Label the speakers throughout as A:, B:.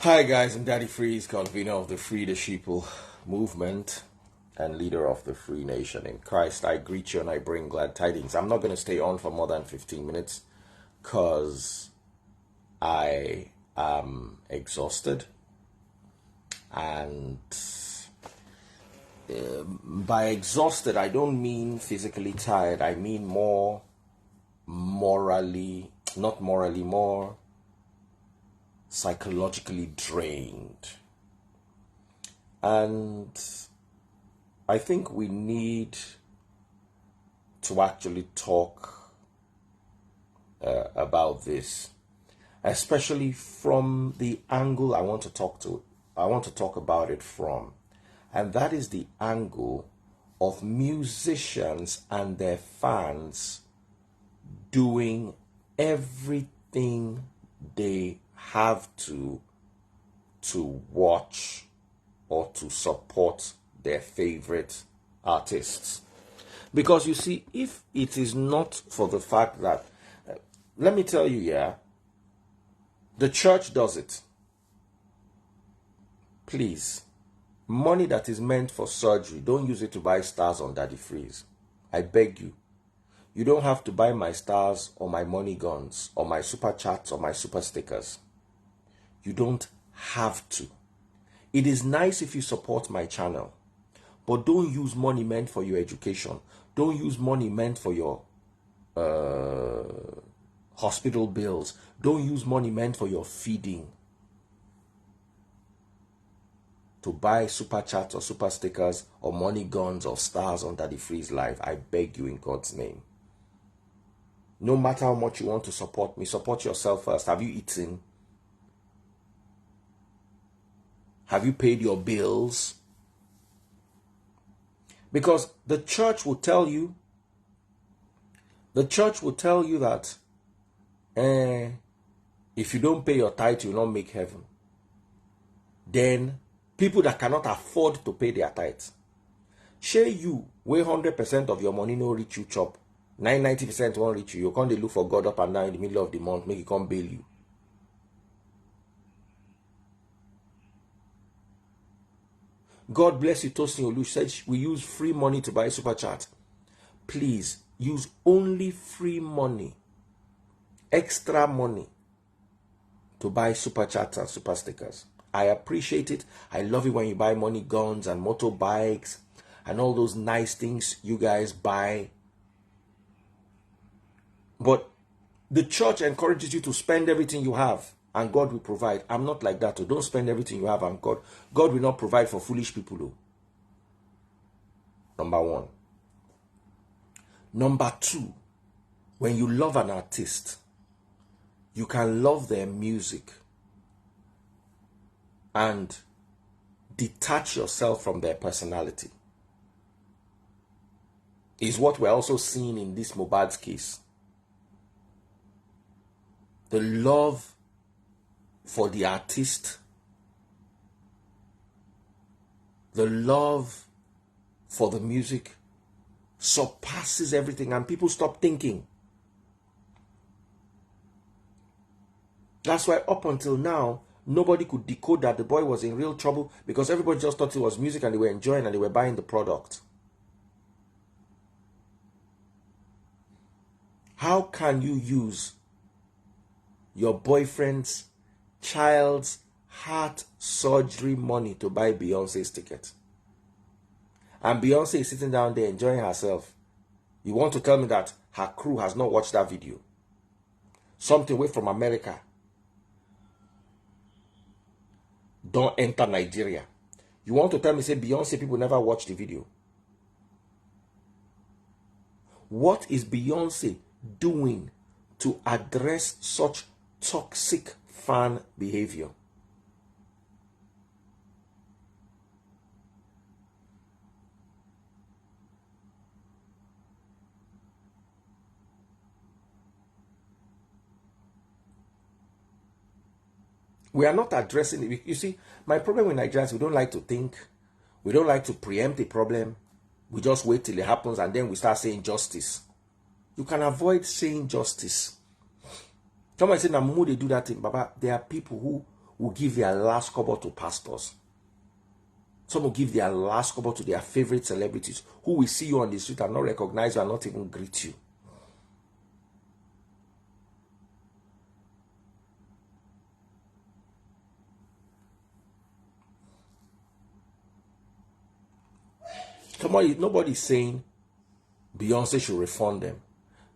A: Hi guys, I'm Daddy Freeze, convener of the Free the Sheeple movement and leader of the Free Nation in Christ. I greet you and I bring glad tidings. I'm not going to stay on for more than 15 minutes because I am exhausted, and by exhausted I don't mean physically tired. I mean more psychologically drained. And I think we need to actually talk about this, especially from the angle I want to talk about it from, and that is the angle of musicians and their fans doing everything they have to watch or to support their favorite artists. Because you see, if it is not for the fact that, let me tell you, the church does it. Please, money that is meant for surgery, don't use it to buy stars on Daddy Freeze. I beg you. You don't have to buy my stars or my money guns or my super chats or my super stickers. You don't have to. It is nice if you support my channel, but don't use money meant for your education. Don't use money meant for your hospital bills. Don't use money meant for your feeding to buy super chats or super stickers or money guns or stars on Daddy Freeze Live. I beg you in God's name. No matter how much you want to support me, support yourself first. Have you eaten? Have you paid your bills? Because the church will tell you that if you don't pay your tithe, you will not make heaven. Then people that cannot afford to pay their tithe, share you, where 100% of your money no reach you chop, 90% won't reach you. You can't look for God up and down in the middle of the month, make it come bail you. God bless you, Tosin Olu said we use free money to buy super chat. Please use only free money, extra money to buy super chats and super stickers. I appreciate it. I love it when you buy money guns and motorbikes and all those nice things you guys buy. But the church encourages you to spend everything you have and God will provide. I'm not like that. So don't spend everything you have and God will not provide for foolish people. Though. Number one. Number two, when you love an artist, you can love their music and detach yourself from their personality. Is what we're also seeing in this Mohbad's case. The love for the artist, the love for the music surpasses everything, and people stop thinking. That's why up until now, nobody could decode that the boy was in real trouble, because everybody just thought it was music and they were enjoying and they were buying the product. How can you use your boyfriend's child's heart surgery money to buy Beyonce's ticket? And Beyonce is sitting down there enjoying herself. You want to tell me that her crew has not watched that video? Something away from America don't enter Nigeria. You want to tell me, say, Beyonce people never watched the video? What is Beyonce doing to address such toxic fan behavior? We are not addressing it. You see, my problem with Nigerians, we don't like to think. We don't like to preempt the problem. We just wait till it happens and then we start saying justice. You can avoid saying justice. Somebody say, Namu, they do that thing. Baba, there are people who will give their last kobo to pastors. Some will give their last kobo to their favorite celebrities who will see you on the street and not recognize you and not even greet you. Nobody's saying Beyonce should refund them.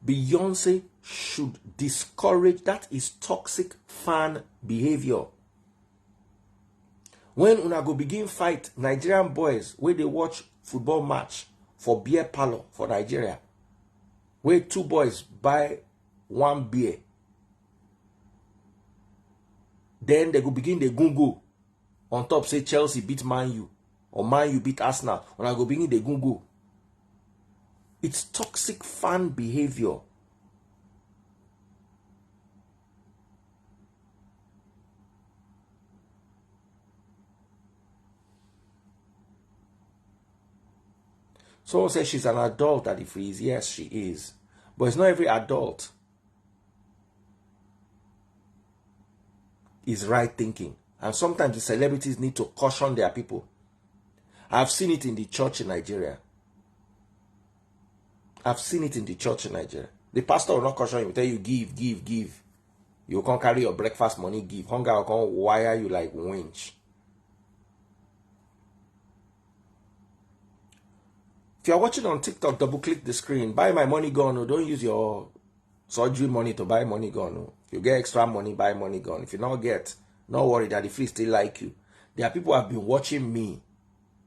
A: Beyonce should discourage. That is toxic fan behavior. When una go begin fight Nigerian boys where they watch football match for beer parlor for Nigeria, where two boys buy one beer, then they go begin the gungo on top, say Chelsea beat Man U or Man U beat Arsenal, when I go begin the gungo. It's toxic fan behavior. Someone says she's an adult at the freeze. Yes, she is. But it's not every adult is right thinking. And sometimes the celebrities need to caution their people. I've seen it in the church in Nigeria. I've seen it in the church in Nigeria. The pastor will not caution you, tell you, give, give, give. You can't carry your breakfast money, give. Hunger will come wire you like winch. If you're watching on TikTok, double click the screen. Buy my money gun. Or don't use your surgery money to buy money gun. If you get extra money, buy money gun. If you not get, not worry that the free still like you. There are people who have been watching me,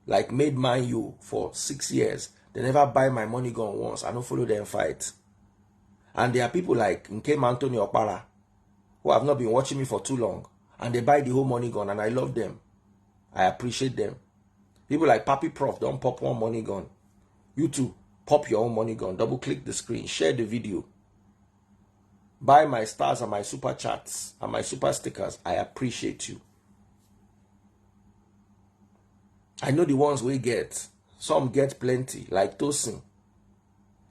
A: like made Man U for 6 years. They never buy my money gun once. I don't follow them fight. And there are people like Nkem Anthony Opara who have not been watching me for too long. And they buy the whole money gun and I love them. I appreciate them. People like Papi Prof don't pop one money gun. You too, pop your own money gun. Double click the screen. Share the video. Buy my stars and my super chats and my super stickers. I appreciate you. I know the ones we get. Some get plenty, like Tosin,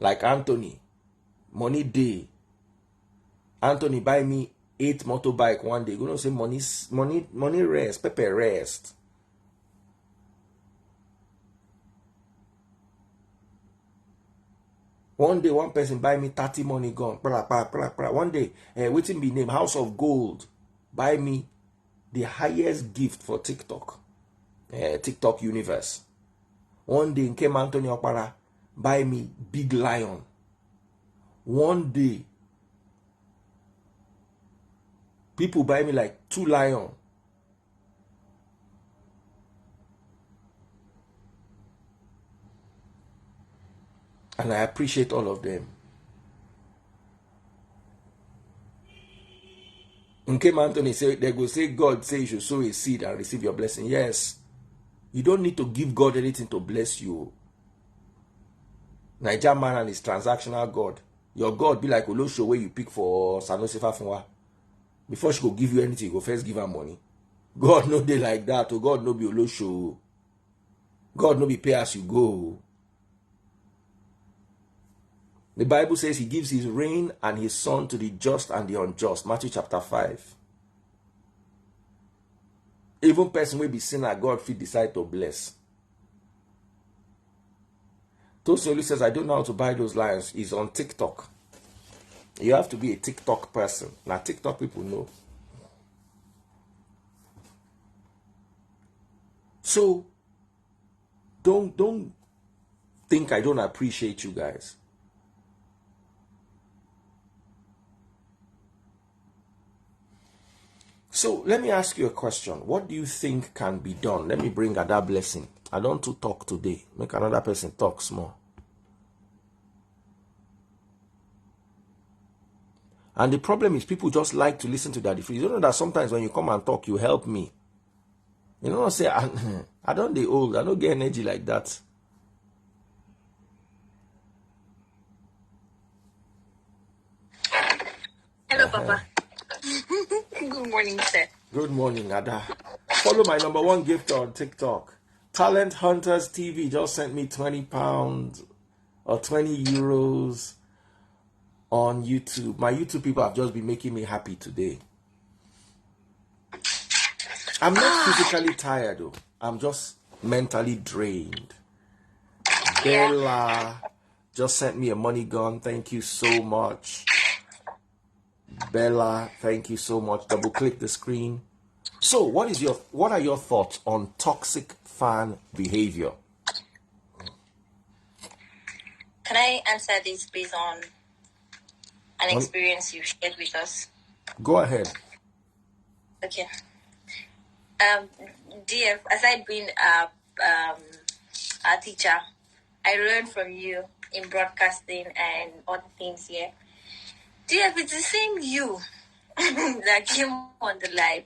A: like Anthony. Money day. Anthony buy me 8 motorbike one day. You know say money rest, pepper rest. One day, one person buy me 30 money gun. One day, waiting be named House of Gold. Buy me the highest gift for TikTok. TikTok universe. One day, came Anthony Opara. Buy me Big Lion. One day, people buy me like 2 lion. And I appreciate all of them. Nkem Anthony say they go say God say you should sow a seed and receive your blessing. Yes. You don't need to give God anything to bless you. Niger man and his transactional God. Your God be like Olosho where you pick for Sanusi Fafunwa. Before she go give you anything, you go first give her money. God no dey like that. Oh, God no be Olosho. God no be pay as you go. The Bible says he gives his rain and his sun to the just and the unjust. Matthew chapter 5. Even person will be sinner, God fit decide to bless. Tosoli says, I don't know how to buy those lions. He's on TikTok. You have to be a TikTok person. Now TikTok people know. So, don't think I don't appreciate you guys. So let me ask you a question. What do you think can be done? Let me bring Ada Blessing. I don't want to talk today. Make another person talk small. And the problem is people just like to listen to Daddy Free. You know that sometimes when you come and talk, you help me. You know what I say? I don't get old. I don't get energy like that.
B: Hello, Papa. Good morning, sir.
A: Good morning, Ada. Follow my #1 gift on TikTok. Talent Hunters TV just sent me £20 or 20 euros on YouTube. My YouTube people have just been making me happy today. I'm not physically tired though. I'm just mentally drained.
B: Yeah.
A: Bella just sent me a money gun. Thank you so much. Bella, thank you so much. Double click the screen. So, what are your thoughts on toxic fan behavior?
B: Can I answer this based on an experience you shared with us?
A: Go ahead.
B: Okay. DF, aside being a teacher, I learned from you in broadcasting and other things here. DF, it's the same you that came on the live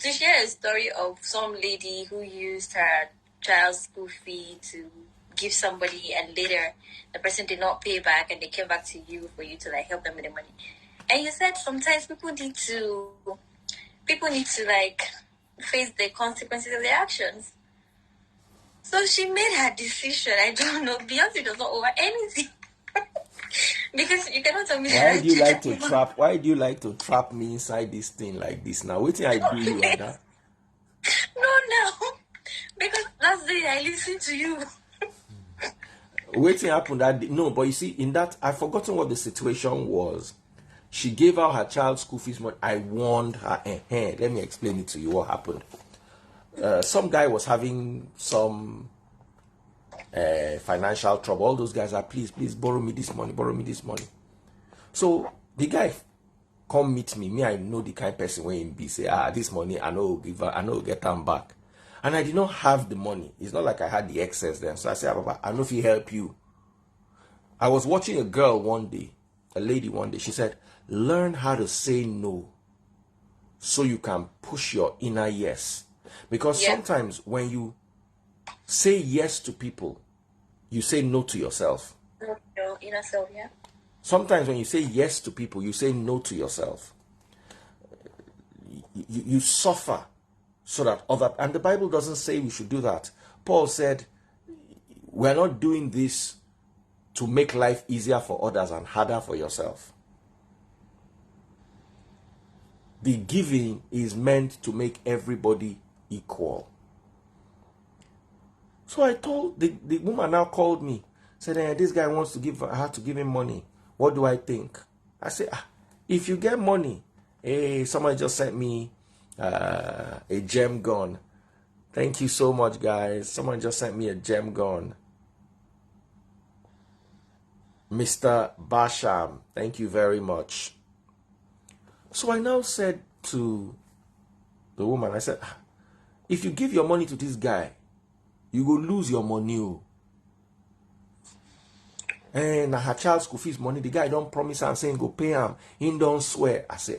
B: to share a story of some lady who used her child's school fee to give somebody, and later the person did not pay back, and they came back to you for you to like help them with the money. And you said sometimes people need to like face the consequences of their actions. So she made her decision. I don't know. Beyonce does not owe anything. Because you cannot tell me.
A: Why do you like to trap me inside this thing like this? Now, what I do you on that?
B: No. Because last day I listened to you.
A: Waiting happened that day. No, but you see, in that I've forgotten what the situation was. She gave out her child's school fees money. I warned her. Let me explain it to you what happened. Some guy was having some financial trouble. All those guys are, please borrow me this money. So the guy come meet me. I know the kind of person when him be say, this money I know give her, I know get them back. And I did not have the money. It's not like I had the excess then. So I said, Papa, I know if he help you. I was watching a lady one day. She said, learn how to say no so you can push your inner yes. Because sometimes when you say yes to people, you say no to yourself.
B: Your inner self, yeah.
A: Sometimes when you say yes to people, you say no to yourself. You suffer so that and the Bible doesn't say we should do that. Paul said, we're not doing this to make life easier for others and harder for yourself. The giving is meant to make everybody equal. So I told the woman now called me, said, this guy wants to give her to give him money. What do I think? I said, if you get money, somebody just sent me a gem gun. Thank you so much, guys. Someone just sent me a gem gun. Mr. Basham, thank you very much. So I now said to the woman, I said, if you give your money to this guy, you will lose your money. And her child's school fees money, the guy don't promise and saying go pay him. He don't swear. I say,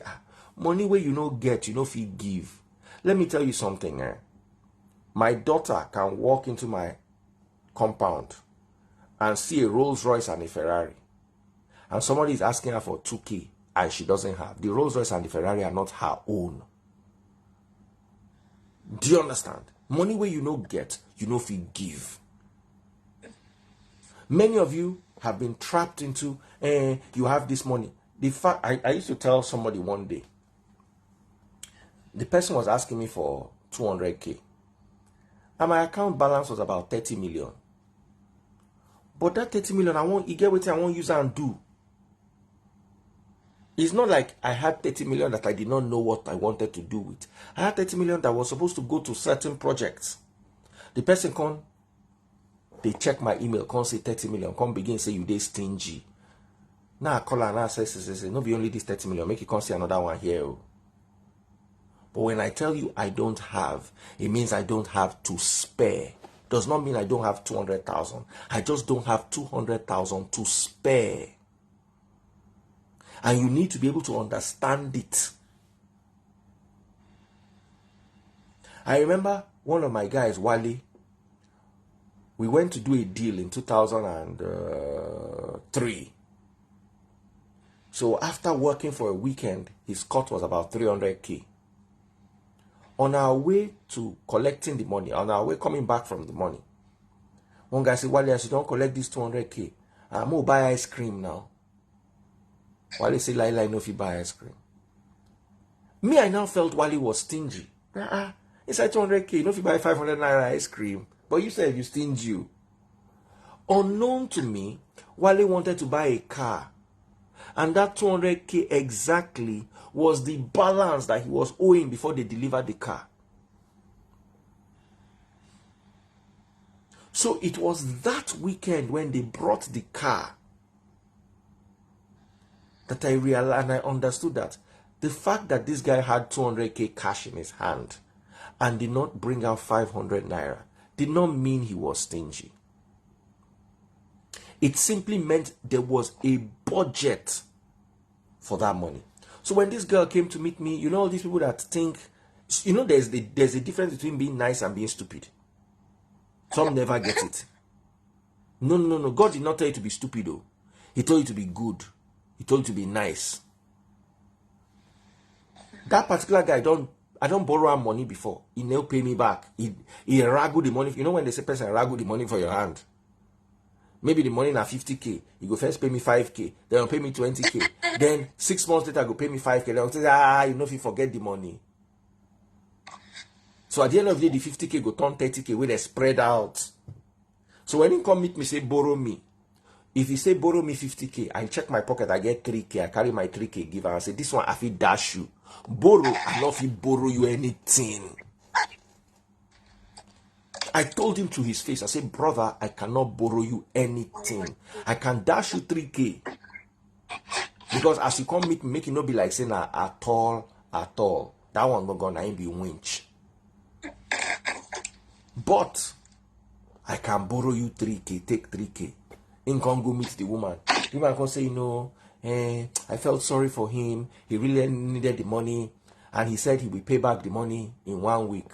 A: money where you no get, you know if he give. Let me tell you something. My daughter can walk into my compound and see a Rolls Royce and a Ferrari. And somebody is asking her for 2K and she doesn't have. The Rolls Royce and the Ferrari are not her own. Do you understand? Money where you no get, you know if he give. Many of you have been trapped into, you have this money. The fact, I used to tell somebody one day, the person was asking me for 200K. And my account balance was about 30 million. But that 30 million, you get what I won't use and do. It's not like I had 30 million that I did not know what I wanted to do with. I had 30 million that was supposed to go to certain projects. The person come, they check my email, come say 30 million, come begin say you dey stingy. Now I call her and I say, no be only this 30 million, make you come see another one here. But when I tell you I don't have, it means I don't have to spare. Does not mean I don't have 200,000. I just don't have 200,000 to spare. And you need to be able to understand it. I remember one of my guys, Wally, we went to do a deal in 2003. So after working for a weekend, his cut was about 300K. On our way to collecting the money, on our way coming back from the money, one guy said, Wally, I should don't collect this 200K. I'm going to buy ice cream now. Wally said, Laila, I know if you buy ice cream. Me, I now felt Wally was stingy. Inside 200k, you know if you buy 500 naira ice cream, but you said you stingy you. Unknown to me, Wale wanted to buy a car, and that 200k exactly was the balance that he was owing before they delivered the car. So it was that weekend when they brought the car that I realized and I understood that the fact that this guy had 200k cash in his hand and did not bring out 500 naira did not mean he was stingy. It simply meant there was a budget for that money. So when this girl came to meet me, you know, all these people that think, you know, there's a difference between being nice and being stupid. Some never get it. No. God did not tell you to be stupid, though. He told you to be good. He told you to be nice. That particular guy, I don't borrow him money before. He never pay me back. He ragu the money. You know when they say person ragu the money for your hand? Maybe the money na 50k. You go first pay me 5k. Then pay me 20k. Then 6 months later, go pay me 5k. Then I'll say, you know if you forget the money. So at the end of the day, the 50k go turn 30k where they spread out. So when he come meet me, say borrow me. If he say borrow me 50k, I check my pocket, I get 3k. I carry my 3k, give her. I say this one I fit dash you. Borrow, I not fit borrow you anything. I told him to his face, I said, brother, I cannot borrow you anything. I can dash you 3k. Because as you come meet me, make it not be like saying at all. That one not gonna be winch. But I can borrow you 3k, take 3k. In can go meet the woman. The woman can say, I felt sorry for him. He really needed the money. And he said he will pay back the money in 1 week.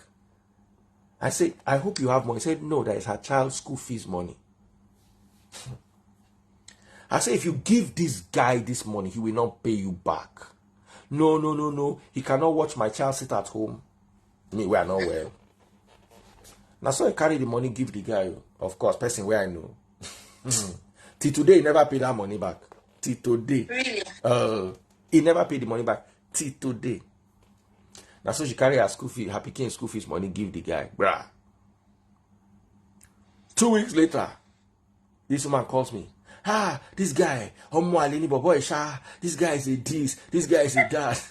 A: I said, I hope you have money. He said, no, that is her child's school fees money. I said, if you give this guy this money, he will not pay you back. No. He cannot watch my child sit at home. Me, we are not well. Now, so I carry the money, give the guy. Of course, person where I know. Till today, he never paid that money back. Till today.
B: Really?
A: He never paid the money back. Till today. Now, so she carry her school fee, her picking school fees money, give the guy. Bruh. 2 weeks later, this woman calls me. This guy, this guy is a this guy is a that.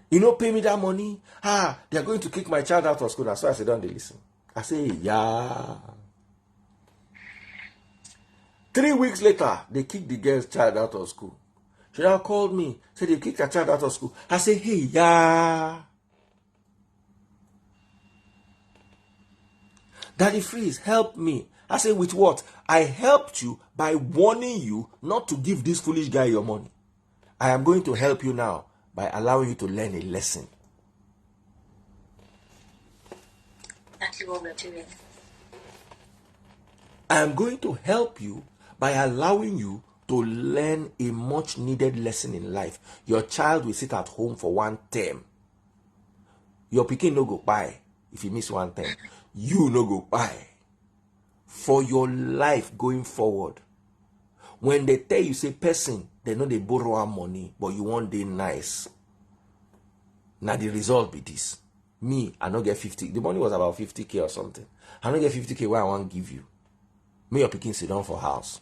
A: You know, pay me that money. They are going to kick my child out of school. That's why I said, don't they listen? I say, yeah. 3 weeks later, they kicked the girl's child out of school. She now called me, said they kicked her child out of school. I say, hey, yeah. Daddy Freeze, help me. I say, with what? I helped you by warning you not to give this foolish guy your money. I am going to help you now by allowing you to learn a lesson.
B: Exactly what we're doing.
A: I am going to help you by allowing you to learn a much needed lesson in life. Your child will sit at home for 1 term. Your pikin no go buy if you miss 1 term. You no go buy. For your life going forward. When they tell you, say, person, they know they borrow our money, but you want they nice. Now the result be this. Me, I don't get 50. The money was about 50k or something. I don't get 50k where I want to give you. Me or picking sit down for house.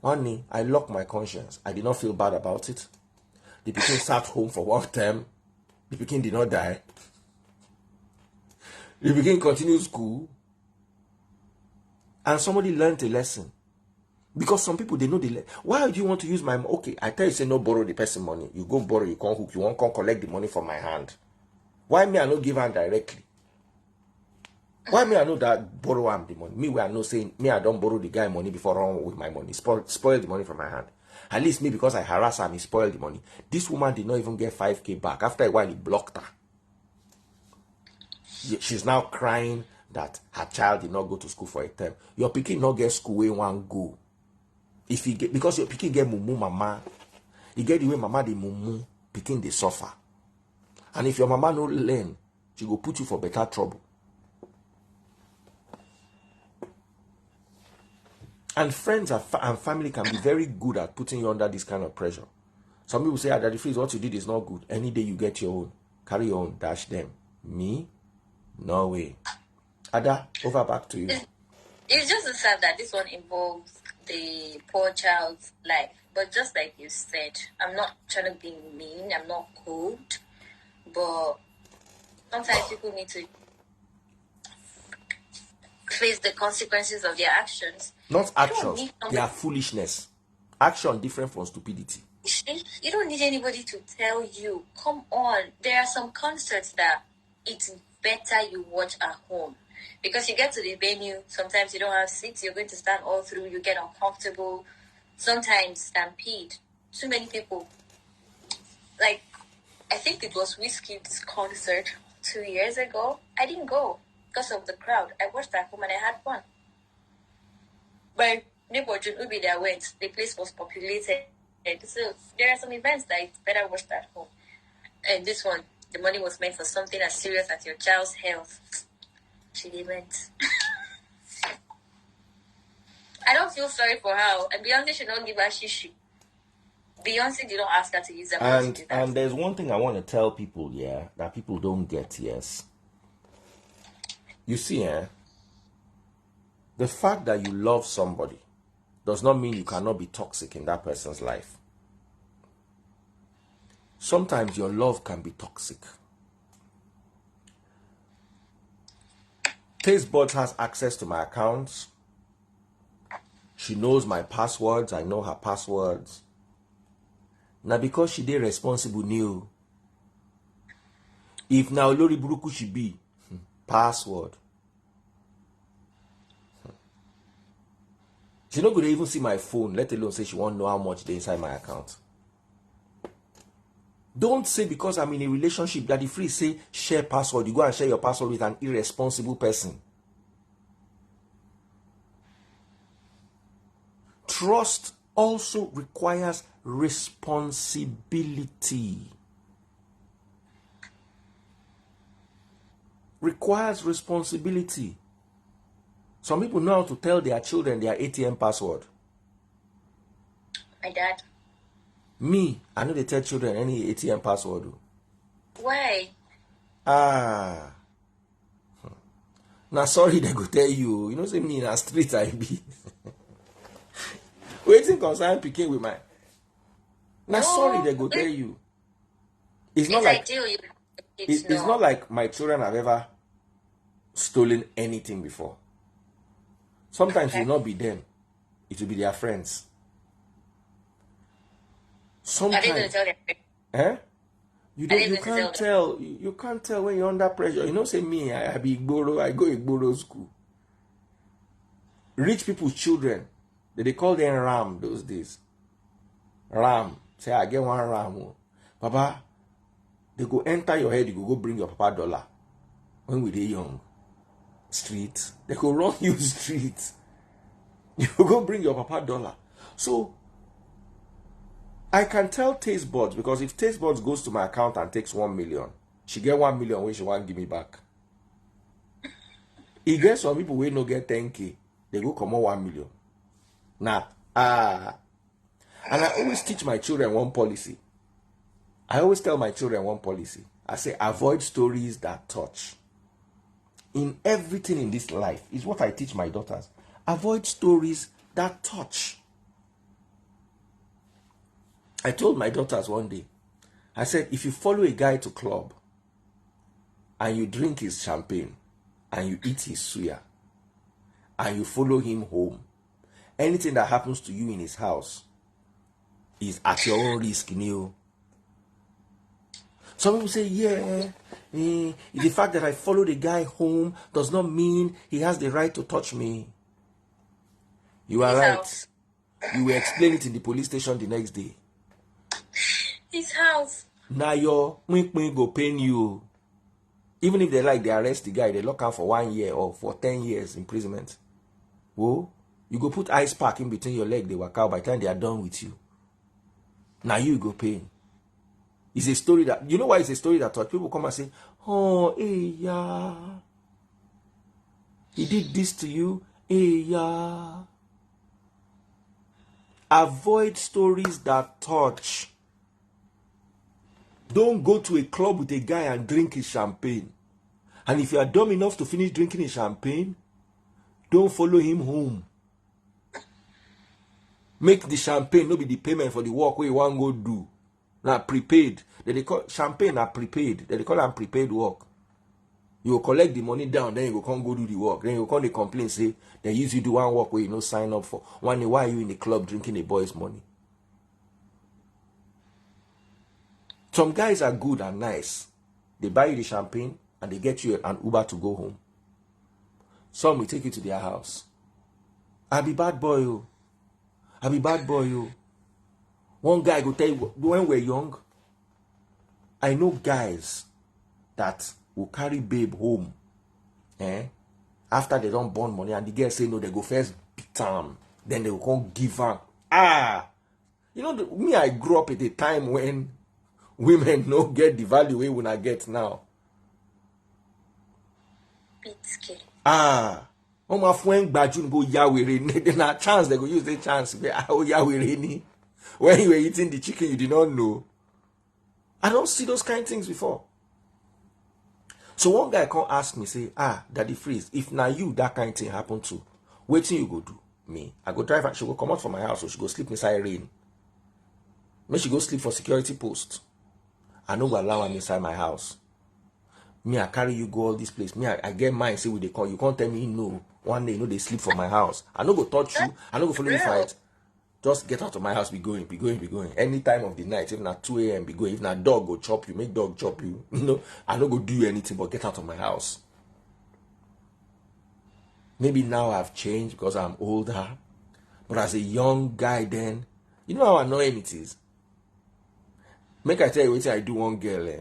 A: One day, I locked my conscience. I did not feel bad about it. The pikin sat home for 1 term. The pikin did not die. The pikin continued school. And somebody learned a lesson. Because some people, they know the lesson. Why do you want to use my money? Okay, I tell you, say no borrow the person money. You go borrow, you can't hook. You won't come collect the money from my hand. Why me I no give her directly? Why me I know that borrow am the money? Me we are not saying, me I don't borrow the guy money before run with my money. Spoil the money from my hand. At least me, because I harass her, he spoiled the money. This woman did not even get 5k back. After a while, he blocked her. She's now crying that her child did not go to school for a term. Your pikin not get school where one go. If he get, because your pikin get mumu mama, you get the way mama the mumu, pikin they suffer. And if your mama no learn, she go put you for better trouble. And friends and family can be very good at putting you under this kind of pressure. Some people say, Daddy Freeze, what you did is not good. Any day you get your own, carry your own, dash them. Me, No way. Ada, over back to you.
B: It's just so sad that this one involves the poor child's life. But just like you said, I'm not trying to be mean, I'm not cold, but sometimes people need to face the consequences of their actions.
A: Not actions, their foolishness. Action different from stupidity.
B: You don't need anybody to tell you, come on. There are some concerts that it's better you watch at home. Because you get to the venue, sometimes you don't have seats, you're going to stand all through, you get uncomfortable, sometimes stampede. Too many people. Like, I think it was Wizkid's concert 2 years ago. I didn't go because of the crowd. I watched at home and I had fun. My neighbor June Ubi there went. The place was populated. So there are some events that it's better watched at home. And this one, the money was meant for something as serious as your child's health. She didn't. I don't feel sorry for her. And Beyonce should not give her shishi. Beyonce did not ask her to use her money to do that.
A: And there's one thing I want to tell people, that people don't get, yes. You see, the fact that you love somebody does not mean you cannot be toxic in that person's life. Sometimes your love can be toxic. Tastebud has access to my accounts. She knows my passwords. I know her passwords. Now, because she did responsible new. If now Lori Buruku she be password. She not gonna even see my phone, let alone say she won't know how much they inside my account. Don't say because I'm in a relationship that the free say share password. You go and share your password with an irresponsible person. Trust also requires responsibility. Requires responsibility. Some people know how to tell their children their ATM password.
B: My dad.
A: Me, I know they tell children any ATM password.
B: Why?
A: Now sorry they go tell you. You know say me in a street I be. Waiting concern picking with my. Now sorry they go tell you. It's not like it's not like my children have ever stolen anything before. Sometimes it will not be them. It will be their friends. Sometimes. You can't tell. You can't tell when you're under pressure. You know, say me, I be Igboro, I go Igboro school. Rich people's children, they call them Ram those days. Ram. Say, I get one Ram. Papa, they go enter your head, you go bring your papa dollar. When we dey young. Street. They go run you street. You go bring your papa dollar. So, I can tell Tastebuds because if Tastebuds goes to my account and takes 1 million, she get 1 million when she want give me back. He gets some people who no get 10K, they go come on 1 million. And I always teach my children one policy. I always tell my children one policy. I say avoid stories that touch. In everything in this life is what I teach my daughters. Avoid stories that touch. I told my daughters one day, I said, if you follow a guy to club and you drink his champagne and you eat his suya and you follow him home, anything that happens to you in his house is at your own risk, Neil. Some people say, the fact that I follow the guy home does not mean he has the right to touch me. You are right. House. You will explain it in the police station the next day.
B: His house.
A: Now your wink go pain you. Even if they arrest the guy, they lock him for 1 year or for 10 years imprisonment. Whoa, you go put ice pack in between your leg, they work out by the time they are done with you. Now you go pain. It's a story that, you know why it's a story that touch? People come and say, oh, hey, yeah. He did this to you, hey, yeah. Avoid stories that touch. Don't go to a club with a guy and drink his champagne. And if you are dumb enough to finish drinking his champagne, don't follow him home. Make the champagne no be the payment for the work where you want go do. Now prepaid. They call champagne are prepaid. They call them prepaid work. You will collect the money down, then you will come go do the work. Then you will come the complaint, say they use you do one work where you no sign up for. Why are you in the club drinking a boy's money? Some guys are good and nice. They buy you the champagne and they get you an Uber to go home. Some will take you to their house. I be bad boy, you. I be bad boy, you. One guy go tell you, when we're young, I know guys that will carry babe home. After they don't burn money and the girl say no, they go first beat them. Then they will come give her. You know, me, I grew up at a time when women no get the value we wanna get now.
B: It's scary.
A: Oh my friend Bajun go Yahweh. Then a chance they go use the chance. Oh Yahweh. When you were eating the chicken, you did not know. I don't see those kind of things before. So one guy come ask me, say, Daddy Freeze, if now you that kind of thing happen to, what thing you go do? Me, I go drive and she go come out from my house, so she go sleep inside rain. Me she go sleep for security post. I no go allow am inside my house. Me, I carry you go all this place. Me, I get mine, say we they call. You can't tell me no. One day, you know, they sleep for my house. I no go touch you. I no go follow you fight. Just get out of my house, be going. Any time of the night, if not 2 a.m., be going. If not dog go chop you, make dog chop you. No, I no go do anything but get out of my house. Maybe now I've changed because I'm older. But as a young guy then, you know how annoying it is? Make I tell you what I do one girl.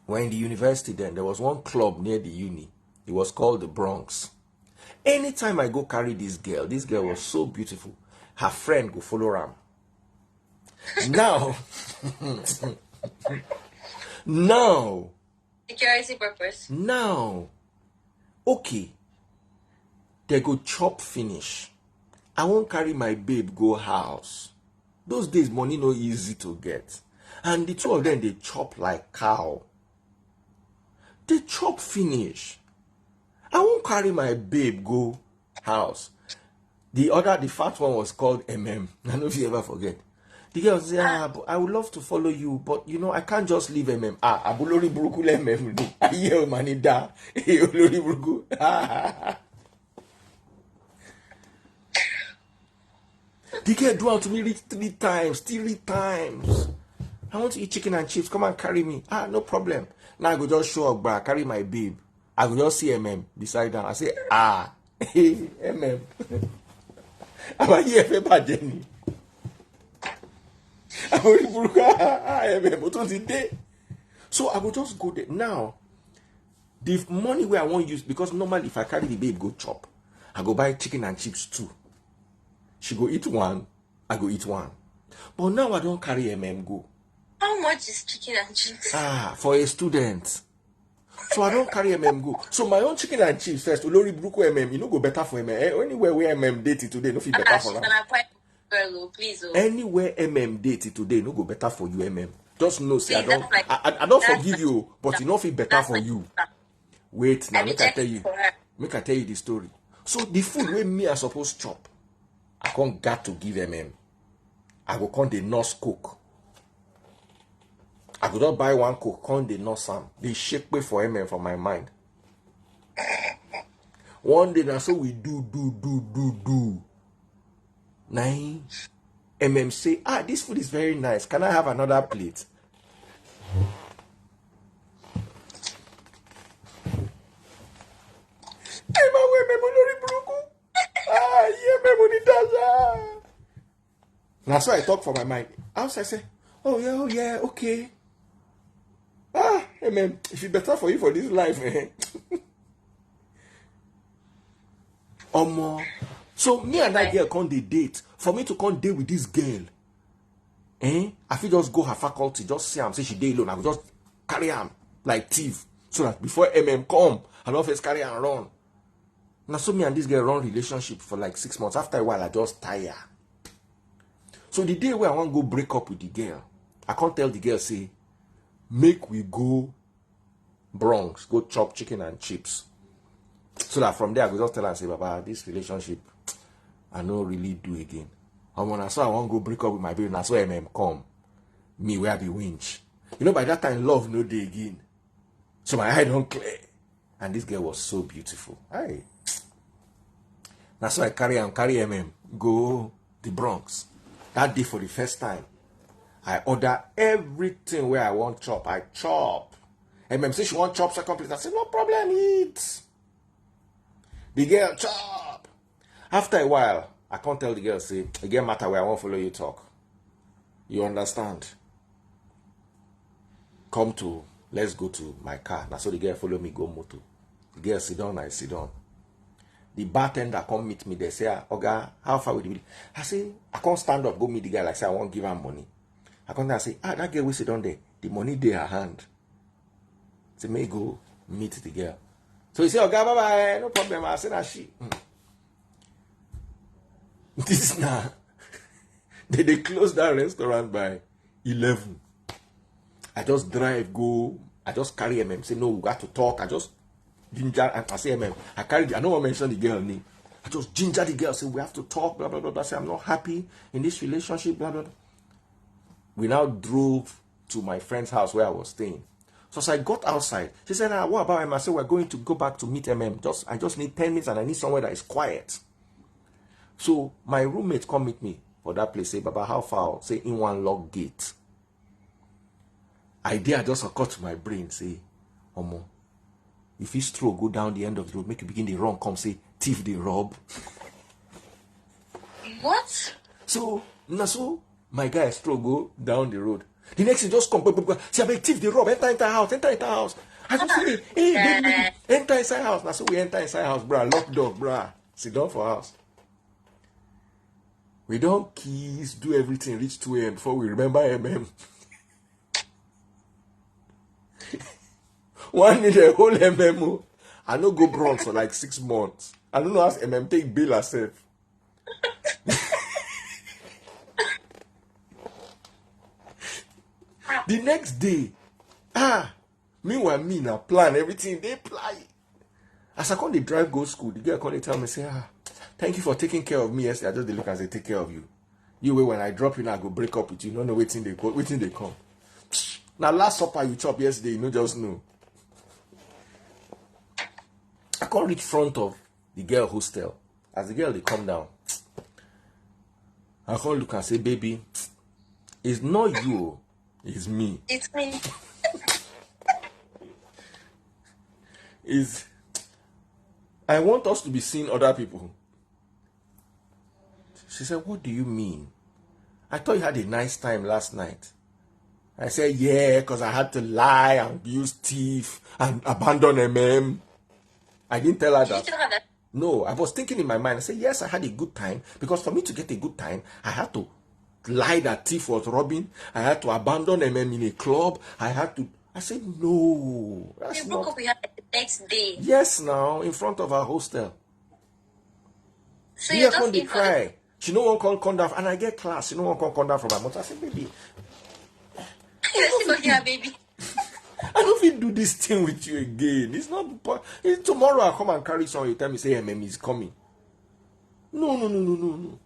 A: When in the university then, there was one club near the uni. It was called the Bronx. Anytime I go carry this girl was so beautiful. Her friend go follow her. Now,
B: Security purpose.
A: Now, okay, they go chop finish. I won't carry my babe go house. Those days money no easy to get. And the two of them, they chop like cow. They chop finish. I won't carry my babe go house. The fat one was called MM. I don't know if you ever forget. The girl said, but I would love to follow you, but you know, I can't just leave MM. Abulori Buruku MM. Aye, manida. Olori Buruku. The girl do out to me 3 times. I want to eat chicken and chips. Come and carry me. No problem. Now I go just show up, bro. Carry my babe. I go just see MM beside her. I say, MM. I'm here for bad Jenny. So I will just go there. Now, the money where I won't use, because normally if I carry the babe, go chop. I go buy chicken and chips too. She go eat one, I go eat one. But now I don't carry MM go.
B: How much is chicken and chips?
A: For a student. So I don't carry MM go. So my own chicken and chips first. Olori Bruku MM, you know go better for MM. Anywhere where MM dated today, no feel better for her.
B: Please,
A: Anywhere MM dated today, no go better for you MM. Just know, say I don't forgive you, but you know feel better for you. Wait now, make I tell you the story. So the food where me I supposed chop, I can't got to give MM. I go come the nurse cook. I could not buy one cook, come the nurse Sam. They shake me for MM from my mind. One day now, so we do. Nine. MM say, this food is very nice. Can I have another plate? That's why I talk for my mind. Outside I say, oh yeah, okay. MM, if it's better for you for this life, So me and that girl come the date. For me to come date with this girl, I feel just go her faculty, just see am say she dey alone. I will just carry am like thief, so that before MM come, I don't first carry am run. Now so me and this girl run relationship for like 6 months. After a while, I just tire. So the day where I want to go break up with the girl, I can't tell the girl say, make we go Bronx, go chop chicken and chips. So that from there, I go just tell her, say, Baba, this relationship, I no really do again. And when I saw I want to go break up with my baby, that's where come. Me, where I be winch. You know, by that time, love no day again. So my eye don't clear. And this girl was so beautiful. Aye. That's why I carry go the Bronx. That day for the first time, I order everything where I want chop. I chop. Say she want chop second place. I said, no problem, eat. The girl chop. After a while, I can't tell the girl, say, it get matter where I won't follow you talk. You understand? Come to, let's go to my car. Now so the girl follow me, go moto. The girl sit down, I sit down. The bartender come meet me, they say, Oga, how far will you be? I say, I can't stand up, go meet the girl. I say, I won't give her money. I come there, I say, that girl will sit down there. The money there her hand. Say, may go meet the girl. So he say, Oga, bye-bye, no problem. I say, that she. This now. They close that restaurant by 11. I just drive, go. I just carry Say, no, we got to talk. I just ginger, and I say, I carry, I don't want to mention the girl name. I just ginger the girl, say, we have to talk, blah, blah, blah, blah. Say, I'm not happy in this relationship, blah, blah, blah. We now drove to my friend's house where I was staying. So as I got outside, she said, what about him? I said, we're going to go back to meet I just need 10 minutes and I need somewhere that is quiet. So my roommate come meet me for that place. Say, Baba, how far? Say, in one lock gate. Idea just occurred to my brain. Say, Omo, if he stroke, go down the end of the road, make you begin the run, come say, thief the rob.
B: What?
A: So my guy stroke go down the road. The next thing just come, say, I beg thief the rob, enter house. I just say, hey, baby, enter inside house. Now so we enter inside house, bruh, lock door, bruh, sit down for house. We don't kiss, do everything, reach 2 a.m. before we remember One need a whole MMO. I no go Bronx for like 6 months. I don't know how take bill herself. The next day, meanwhile me now plan everything, they plan. As I come the drive go school, the girl come they tell me, say, thank you for taking care of me yesterday. I just look as they take care of you. You way when I drop you now, I go break up with you. No, waiting they come. Now last supper you chop yesterday, you just know. I can't reach front of the girl hostel. As the girl they come down, I can't look and say, baby, it's not you, it's me.
B: It's me.
A: I want us to be seeing other people. She said, what do you mean? I thought you had a nice time last night. I said, yeah, because I had to lie and abuse thief and abandon I didn't tell her that.
B: Did you tell her that?
A: No, I was thinking in my mind. I said, yes, I had a good time. Because for me to get a good time, I had to lie that thief was robbing. I had to abandon in a club. I said, no.
B: You broke up with her the next day.
A: Yes, now, in front of our hostel.
B: So you're just
A: in cry. She no one come down, and I get class. She no one come down from my mother. I said, baby.
B: Baby.
A: I don't even do this thing with you again. It's not. Tomorrow I'll come and carry someone. You tell me, say, is coming. No.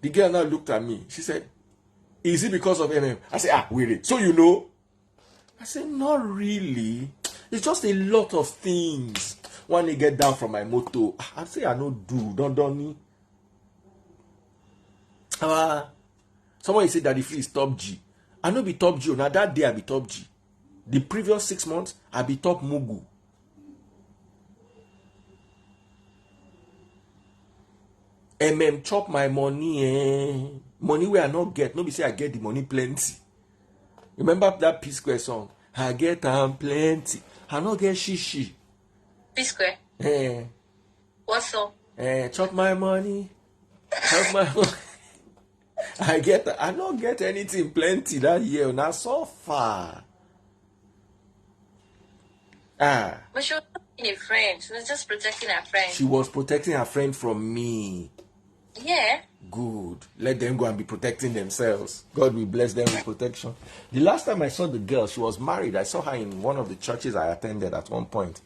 A: The girl now looked at me. She said, is it because of I said, wait. So you know? I said, not really. It's just a lot of things. When they get down from my motor, I say, I no do. Don't me. Someone said that if it's top G. I no be top G. Now that day I be top G. The previous 6 months, I be top Mugu. Chop my money. Money where I not get. No be say I get the money plenty. Remember that P-Square song? I get plenty. I not get shishi.
B: P-Square? What song?
A: Chop my money. Chop my money. I don't get anything plenty that year. Now so far.
B: But she was not being a friend. She was just protecting her friend.
A: She was protecting her friend from me.
B: Yeah.
A: Good. Let them go and be protecting themselves. God will bless them with protection. The last time I saw the girl, she was married. I saw her in one of the churches I attended at one point.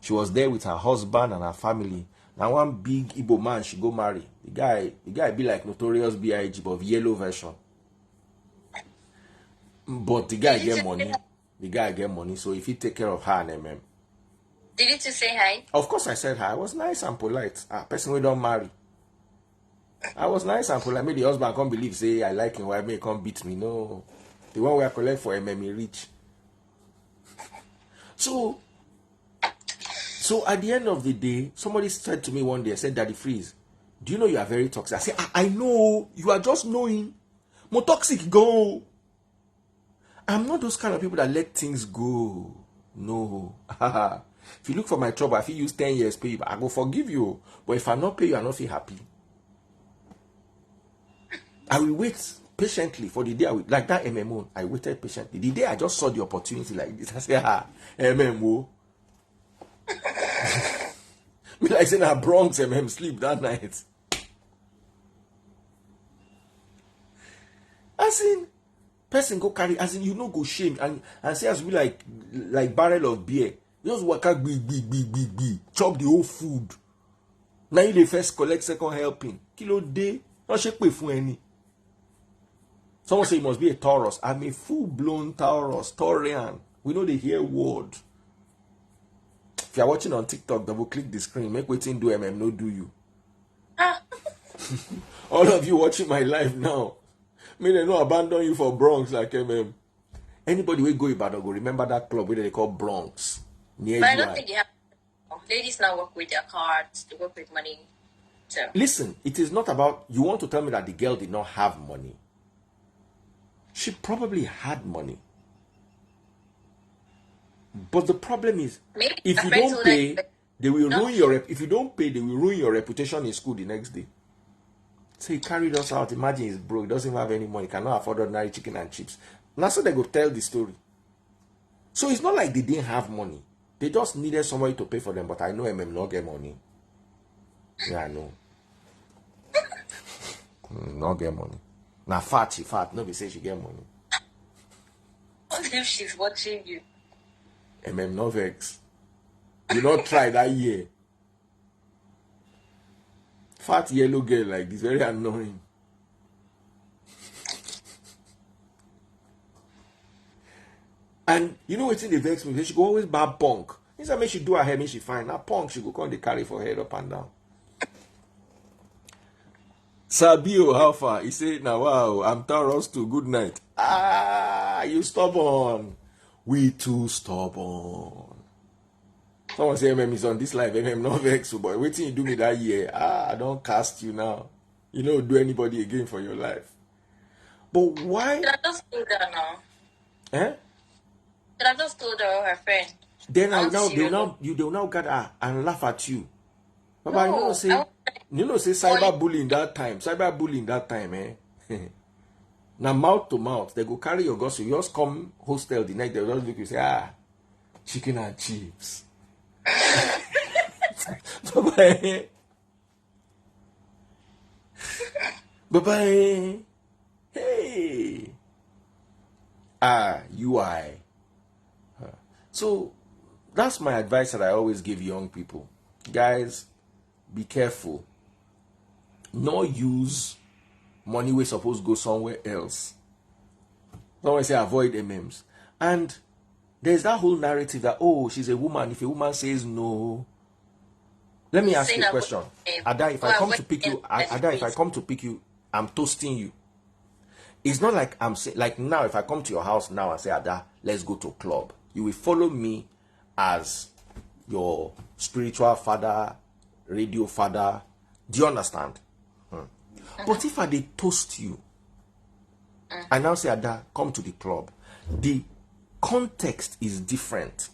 A: She was there with her husband and her family. Now one big Igbo man she go marry. The guy be like Notorious B.I.G. but yellow version. But the guy get money. The guy get money. So if he take care of her and MM.
B: Did you two say hi?
A: Of course I said hi. I was nice and polite. A person we don't marry. I was nice and polite. Maybe the husband can't believe, say, I like him, why may he can't beat me. No. The one we are collect for MMA rich. So at the end of the day, somebody said to me one day, I said, Daddy Freeze, do you know you are very toxic? I said, I know. You are just knowing. More toxic, go. I'm not those kind of people that let things go. No. If you look for my trouble, if you use 10 years pay you, I go forgive you. But if I not pay you, I not feel happy. I will wait patiently for the day I will, like that MMO. I waited patiently. The day I just saw the opportunity like this, I said, MMO. Me like saying a Bronx sleep that night. As in, person go carry, as in you know go shame and say as we like barrel of beer. Just work out big, chop the whole food. Now you the first collect second helping. Kilo day, not shake pay for any. Someone say it must be a Taurus. I'm a full-blown Taurus, Taurian. We know they hear word. If you're watching on TikTok, double click the screen. Make waiting do no do you. All of you watching my live now. May they not abandon you for Bronx like Anybody will go Ibadan go remember that club where they call Bronx. Near
B: but I don't think you have ladies now work with their cards, they work with money. So
A: listen, it is not about you want to tell me that the girl did not have money. She probably had money. But the problem is,
B: maybe
A: if you don't pay, they will ruin your if you don't pay, they will ruin your reputation in school the next day. So he carried us out. Imagine he's broke, he doesn't have any money, cannot afford ordinary chicken and chips. Now so they go tell the story. So it's not like they didn't have money. They just needed somebody to pay for them. But I know not get money. Yeah, I know. Not get money. Now she fat. Nobody say she get money.
B: What if she's watching you?
A: No vex. You not try that year. Fat yellow girl like this, very annoying. And you know what's in the vex me? She go always bad punk. Instead make she do her hair, make she fine. Now punk, she go come the carry for head up and down. Sabio, how far? He said, now wow, I'm Taurus too. Good night. You stubborn. We too stubborn. Someone say is on this live. No vex, boy. Wait till you do me that year. I don't cast you now. You know, do anybody again for your life. But why?
B: I just told her now. I just told her friend.
A: Then they'll now gather and laugh at you. Baba,
B: No,
A: say cyberbullying that time, Now mouth to mouth, they go carry your gossip. You just come hostel the night, they'll just look you say, chicken and chips. Bye-bye. Bye-bye. Hey. UI. So that's my advice that I always give young people. Guys, be careful. No use money we supposed to go somewhere else. Someone say avoid MMs. And there's that whole narrative that, oh, she's a woman. If a woman says no. Let me ask you a question. Ada, if I come to pick you, I'm toasting you. It's not like I'm saying, like now, if I come to your house now and say, Ada, let's go to a club. You will follow me as your spiritual father, radio father. Do you understand? But if I did toast you, I now say, Ada, come to the club. The context is different.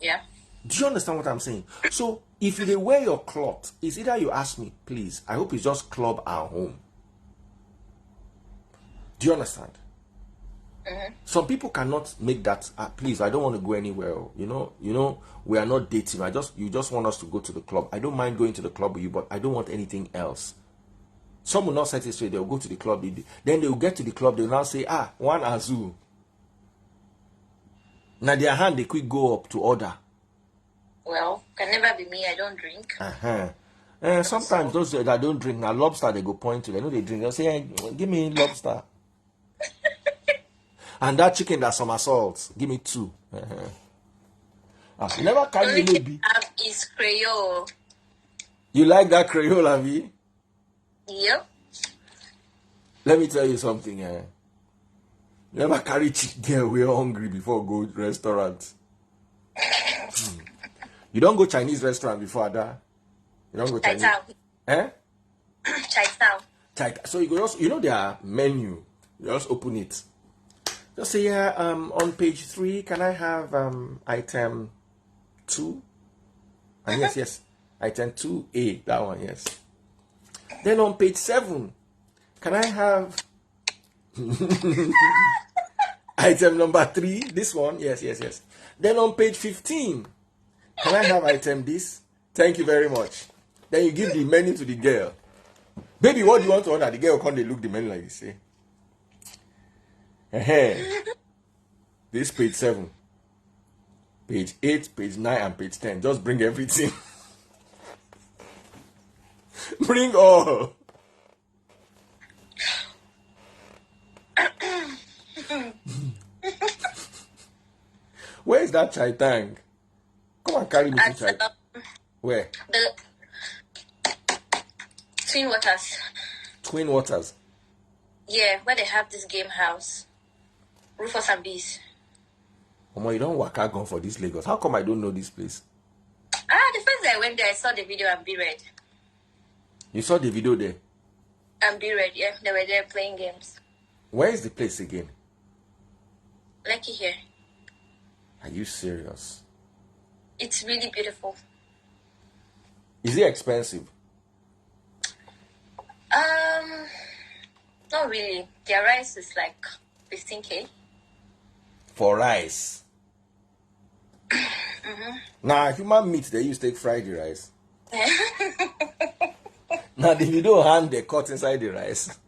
B: Yeah.
A: Do you understand what I'm saying? So if you wear your cloth, it's either you ask me, please, I hope it's just club and home. Do you understand? Some people cannot make that. Please, I don't want to go anywhere. You know, we are not dating. You just want us to go to the club. I don't mind going to the club with you, but I don't want anything else. Some will not set it straight. They'll go to the club. Then they will get to the club. They will now say, one Azul. Now their hand, they quick go up to order.
B: Well, can never be me. I don't drink.
A: Sometimes those that don't drink, now lobster, they go point to. They know they drink. They'll say, hey, give me lobster. And that chicken that somersaults, give me 2. You never carry
B: Only
A: a
B: thing
A: baby.
B: I have is Creole.
A: You like that Creole, Avi?
B: Yep.
A: Let me tell you something. Never carry chicken when you're hungry before go to restaurant. You don't go Chinese restaurant before that. You don't go Chinese.
B: Chinatown.
A: Chinatown. So you go just, their menu. You just open it. Just say, on page 3, can I have item 2? And yes, item 2A, that one, yes. Then on page 7, can I have item number 3? This one, yes. Then on page 15, can I have item this? Thank you very much. Then you give the menu to the girl. Baby, what do you want to order? The girl come, they look the menu like this, say. This page 7, page 8, page 9, and page 10. Just bring everything. Bring all. Where is that chai tank? Come and carry me to chai. Where?
B: The Twin Waters.
A: Twin Waters.
B: Yeah, where they have this game house. Rufus and Bees.
A: You don't work out gone for this Lagos. How come I don't know this place?
B: The first day I went there, I saw the video and be red.
A: You saw the video there?
B: And be red, yeah. They were there playing games.
A: Where is the place again?
B: Lucky here.
A: Are you serious?
B: It's really beautiful.
A: Is it expensive?
B: Not really. Their rice is like 15K.
A: For rice? Nah, human meat, they use take fry the rice. Now, if you don't hand the cut inside the rice.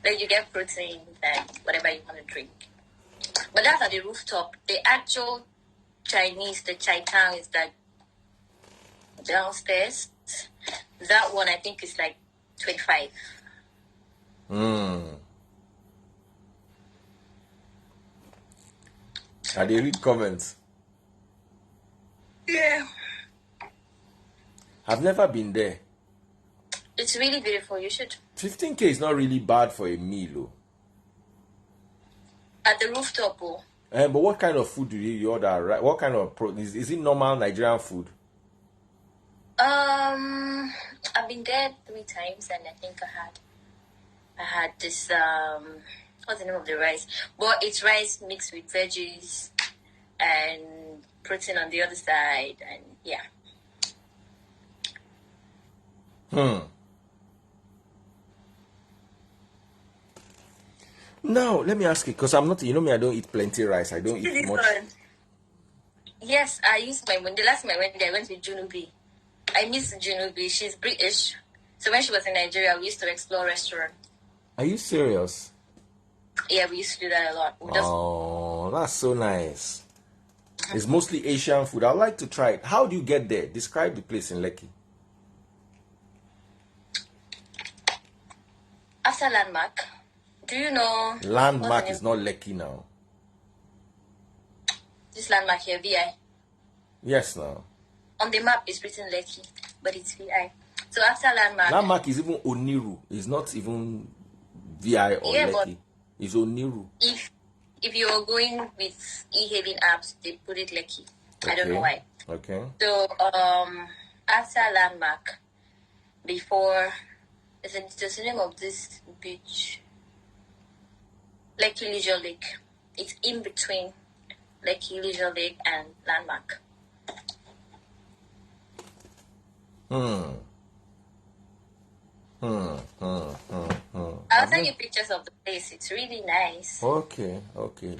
B: Then you get protein and whatever you want to drink. But that's at the rooftop. The actual Chinese, the Chai Town, is that downstairs. That one I think is like 25.
A: And they read comments.
B: Yeah.
A: I've never been there.
B: It's really beautiful. You should.
A: 15K is not really bad for a meal, though.
B: At the rooftop, oh.
A: But what kind of food do you order? Right? What kind of is it normal Nigerian food?
B: I've been there 3 times, and I think I had this what's the name of the rice? But it's rice mixed with veggies and protein on the other side, and yeah.
A: Now, let me ask you, because I'm not, me, I don't eat plenty rice. I don't eat much.
B: Yes, I used the last time I went there, I went with Junubi. I miss Junubi. She's British. So when she was in Nigeria, we used to explore restaurant.
A: Are you serious?
B: Yeah, we used to do that a lot.
A: Oh, that's so nice. It's mostly Asian food. I'd like to try it. How do you get there? Describe the place in Lekki.
B: After Landmark. Do you know?
A: Landmark is not Lekki now.
B: This Landmark here, VI.
A: Yes, now.
B: On the map, it's written Lekki, but it's VI. So after Landmark.
A: Landmark is even Oniru. It's not even VI or Lekki. It's Oniru.
B: If you're going with e-hailing apps, they put it Lekki. Okay. I don't know why.
A: Okay.
B: So after Landmark, before, there's the name of this beach. Lekki Leisure Lake. It's in between Lekki Leisure Lake and Landmark. I'll send you pictures of the place. It's really nice.
A: Okay.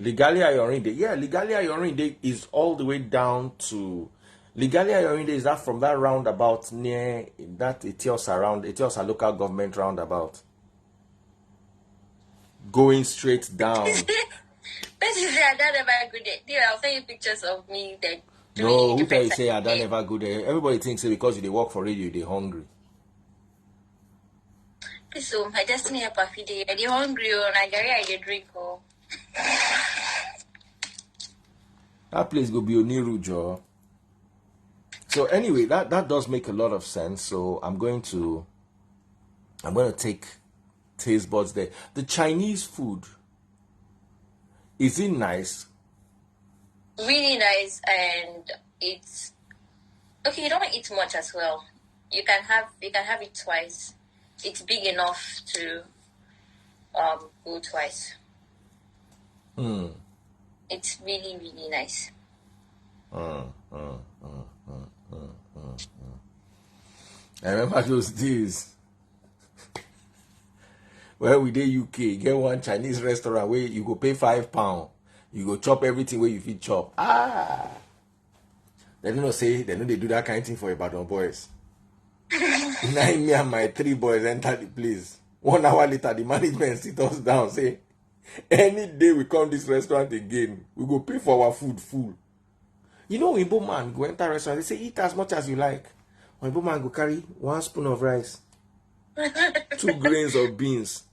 A: Legalia Yorinde. Yeah, Legalia Yorinde is all the way down to Legalia Yorinde, is that from that roundabout near that Etiosa local government roundabout? Going straight down.
B: But you say I don't ever go there. Dear, I'll send you pictures of me then doing
A: No,
B: it
A: who tell
B: different
A: you say I don't
B: times.
A: never go there? Everybody thinks because they work for radio, they hungry.
B: So my destiny help a feed. I dey hungry or Nigeria I dey drink oh.
A: That place go be Oniru, Joe. So anyway, that does make a lot of sense. So I'm going to take taste buds there. The Chinese food, is it nice?
B: Really nice, and it's okay. You don't eat much as well. You can have it twice. It's big enough to go twice. It's really, really nice.
A: I remember those days where we did UK, get one Chinese restaurant where you go pay £5, you go chop everything where you fit chop. They don't say they do that kind of thing for Ibadan boys. Now me and my 3 boys enter the place. 1 hour later, the management sit us down, say, any day we come this restaurant again, we go pay for our food full. You know, Igbo man go enter restaurant, they say eat as much as you like. Igbo man go carry 1 spoon of rice, 2 grains of beans,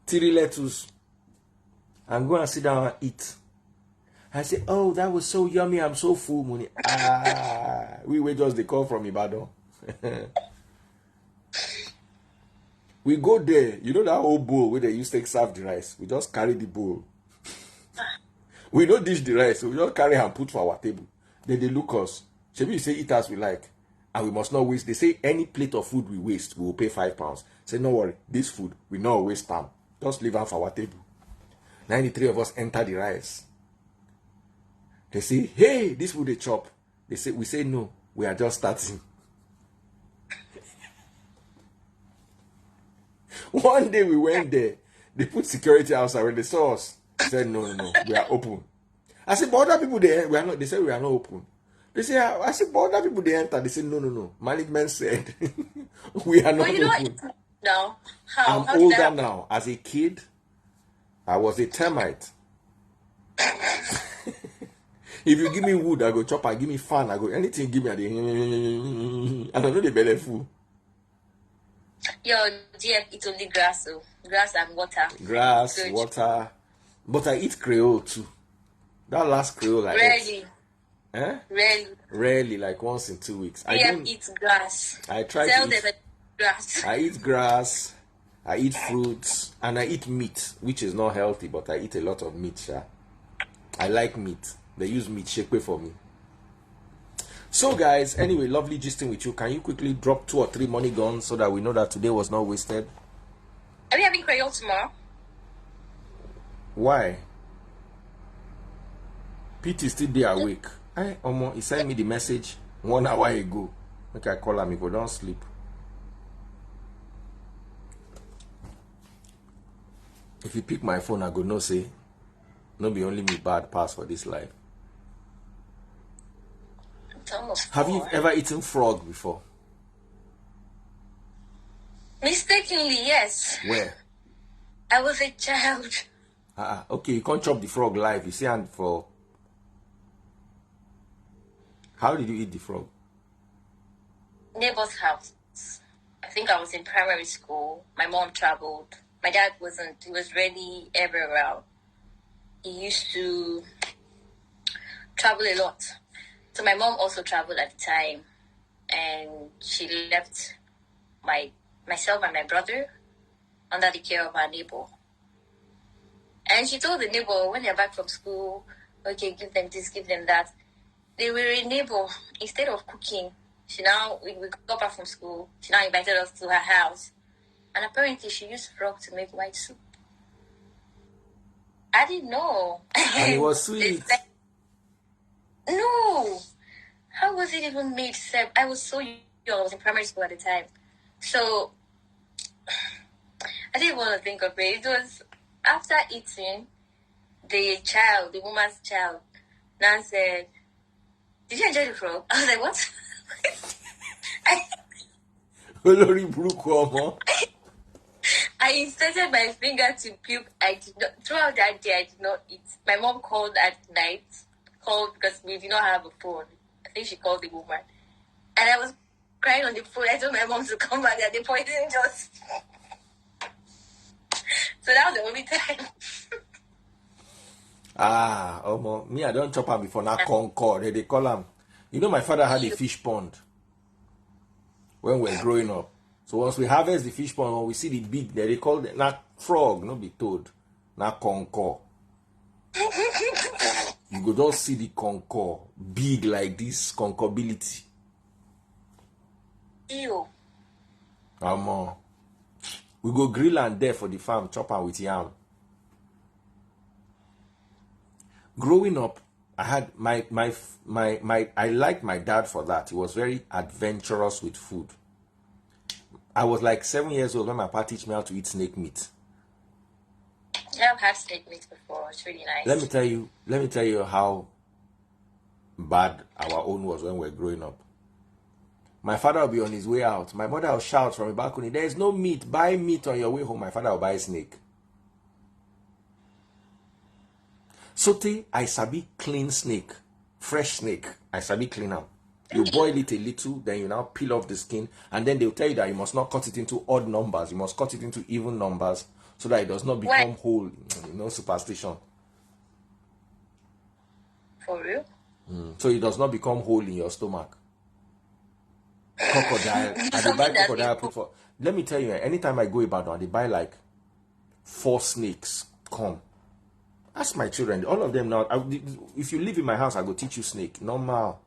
A: 3 lettuce, and go and sit down and eat. I say, oh, that was so yummy, I'm so full, money. We just the call from Ibadan. We go there, you know that old bowl where they used to serve the rice. We just carry the bowl. We don't dish the rice, so we just carry and put for our table. Then they look us. Shebi, you say eat as we like, and we must not waste. They say any plate of food we waste, we will pay £5. Say no worry, this food we not waste time. Just leave it for our table. 93 of us enter the rice. They say, hey, this food they chop. We say no, we are just starting. One day we went there, they put security outside. When they saw us, they said, no, we are open. I said, but other people there, we are not. They said we are not open. They say, I said, but other people they enter. They said, no. Management said we are not open.
B: No,
A: I'm older now. As a kid, I was a termite. If you give me wood, I go chop. I give me fan, I go anything. Give me a and I know the belly full.
B: Yo, dear, it's only grass, grass and water.
A: Grass, water. But I eat Creole too. That last Creole I
B: ate.
A: Rarely, like once in 2 weeks.
B: I don't eat grass.
A: I try
B: to
A: eat
B: grass.
A: I eat grass, I eat fruits, and I eat meat, which is not healthy, but I eat a lot of meat. I like meat. They use meat shake for me. So guys, anyway, lovely gisting with you. Can you quickly drop 2 or 3 money guns so that we know that today was not wasted?
B: Are we having Creole tomorrow?
A: Why? Pete is still there awake. He sent me the message 1 hour ago. Okay, I call him. He go don't sleep. If you pick my phone, I go no say. No be only me bad pass for this life. Have you ever eaten frog before?
B: Mistakenly, yes.
A: Where?
B: I was a child.
A: Okay, you can't chop the frog live. You see, and for how did you eat the frog?
B: Neighbor's house. I think I was in primary school. My mom traveled. My dad wasn't. He was really everywhere. He used to travel a lot. So my mom also traveled at the time, and she left myself and my brother under the care of our neighbor. And she told the neighbor when they're back from school, okay, give them this, give them that. They were a neighbor. Instead of cooking, we got back from school. She now invited us to her house, and apparently she used frog to make white soup. I didn't know.
A: And it was sweet.
B: No. How was it even made, Seb? I was so young. I was in primary school at the time. So, I didn't want to think of it. It was after eating, the woman's child, Nan said, Did you enjoy the frog? I was like, what? I,
A: Olórí burúkú ọmọ.
B: I inserted my finger to puke. I did not. Throughout that day, I did not eat. My mom called at night. Called because we did not have a phone. I think she called the woman, and I was crying on the phone. I told my mom to come back that the poison just. So that was the only time.
A: Omo, me I don't chop am before. Now Concord, they call am. You know, my father had a fish pond when we were growing up. So once we harvest the fish pond, when we see the big, they call it not frog, not be toad, not concord. You go just see the concord, big like this, concordability.
B: Ew.
A: We go grill and there for the farm, chop am with yam. Growing up, I had I liked my dad for that. He was very adventurous with food. I was like 7 years old when my papa teach me how to eat snake meat.
B: Yeah, I've had snake meat before. It's really nice.
A: Let me tell you how bad our own was when we were growing up. My father will be on his way out. My mother will shout from the balcony, "There is no meat. Buy meat on your way home." My father will buy snake. Sote, I sabi clean snake, fresh snake. I sabi clean am. You boil it a little, then you now peel off the skin, and then they'll tell you that you must not cut it into odd numbers. You must cut it into even numbers so that it does not become whole. Superstition.
B: For real?
A: So it does not become whole in your stomach. Crocodile. I dey buy crocodile put for. Let me tell you, anytime I go Ibadan, they buy like 4 snakes. Come. Ask my children. All of them now. If you live in my house, I go teach you snake. Normal.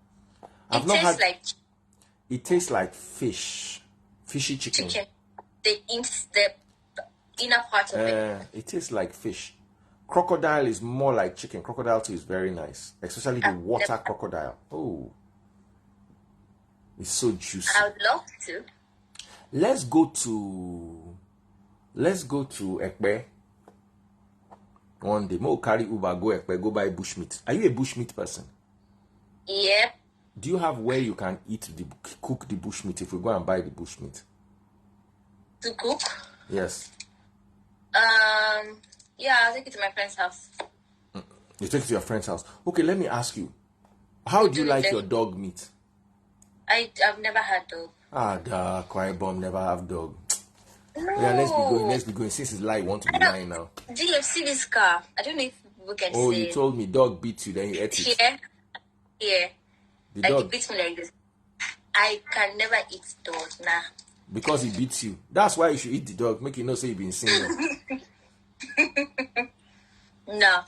A: It tastes like fish. Fishy chicken.
B: The inner part of it.
A: It tastes like fish. Crocodile is more like chicken. Crocodile too is very nice. Especially the water crocodile. Oh. It's so juicy.
B: I would love to.
A: Let's go to Ekpe. One day. Mo carry Uber, go Ekpe, go buy bushmeat. Are you a bushmeat person?
B: Yep.
A: Do you have where you can cook the bushmeat if we go and buy the bushmeat?
B: To cook?
A: Yes.
B: Yeah, I'll take it to my friend's house.
A: You take it to your friend's house. Okay, let me ask you. How do you like your dog meat?
B: I've never had dog.
A: The quiet bomb never have dog.
B: No.
A: Yeah, let's be going. Since it's lie, you want to be lying now.
B: GFC this car. I don't know if we can say.
A: Oh, you told me dog beat you, then you ate it.
B: Yeah.
A: The
B: like
A: dog.
B: It beats me like this. I can never eat dog, nah.
A: Because it beats you. That's why you should eat the dog. Make you know say you've been seeing it.
B: No.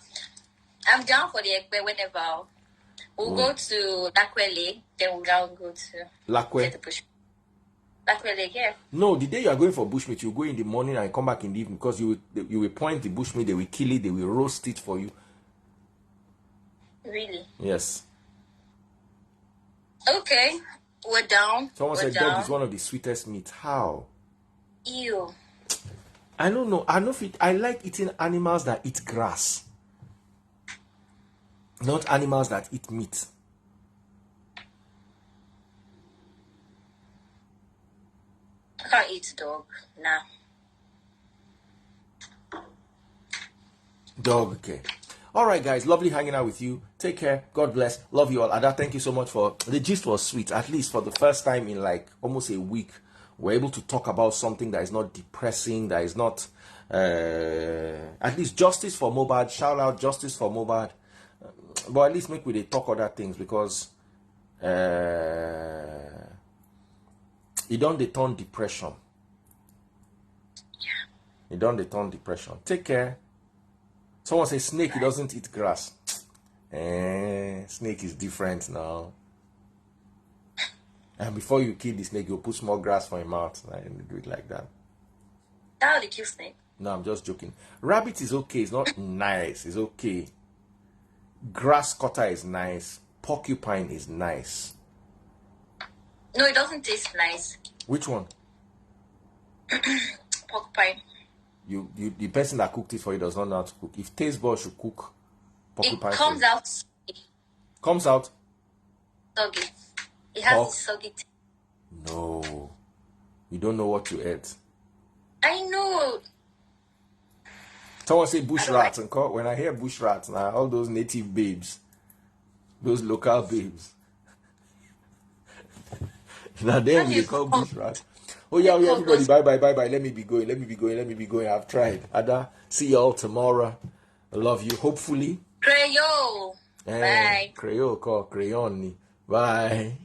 B: I'm down for the Ekpe whenever. We'll go to Lakwele, then we'll go to
A: Lakwe.
B: Lakwele, yeah.
A: No, the day you are going for bushmeat, you go in the morning and come back in the evening because you will point the bushmeat, they will kill it, they will roast it for you.
B: Really?
A: Yes.
B: Okay. We're down.
A: Someone said dog is one of the sweetest meat. How?
B: Ew.
A: I don't know. I like eating animals that eat grass. Not animals that eat meat.
B: I can't eat dog. Nah.
A: Dog, okay. All right, guys. Lovely hanging out with you. Take care. God bless. Love you all. Ada, thank you so much for... The gist was sweet. At least for the first time in like almost a week, we're able to talk about something that is not depressing, that is not... at least justice for Mohbad. Shout out justice for Mohbad. But at least make we talk other things because... it don't turn depression. It don't turn depression. Take care. Someone says snake, he doesn't eat grass. Snake is different now. And before you kill the snake, you'll put small grass for your mouth. I didn't do it like that.
B: How do you kill snake?
A: No, I'm just joking. Rabbit is okay. It's not nice. It's okay. Grass cutter is nice. Porcupine is nice.
B: No, it doesn't taste nice.
A: Which one?
B: Porcupine.
A: The person that cooked it for you does not know how to cook. If taste bud should cook porcupine,
B: it comes out.
A: Comes out.
B: soggy. It has
A: Pork?
B: this soggy.
A: No. You don't know what to eat.
B: I know.
A: Someone say bush
B: I don't
A: rats, and when I hear bush rats, now all those native babes, those local babes. Now them they call bush rats. Oh yeah, everybody, bye bye. Let me be going. I've tried. Ada, see y'all tomorrow. I love you. Hopefully.
B: Creole. Bye.
A: Creole call crayon. Bye.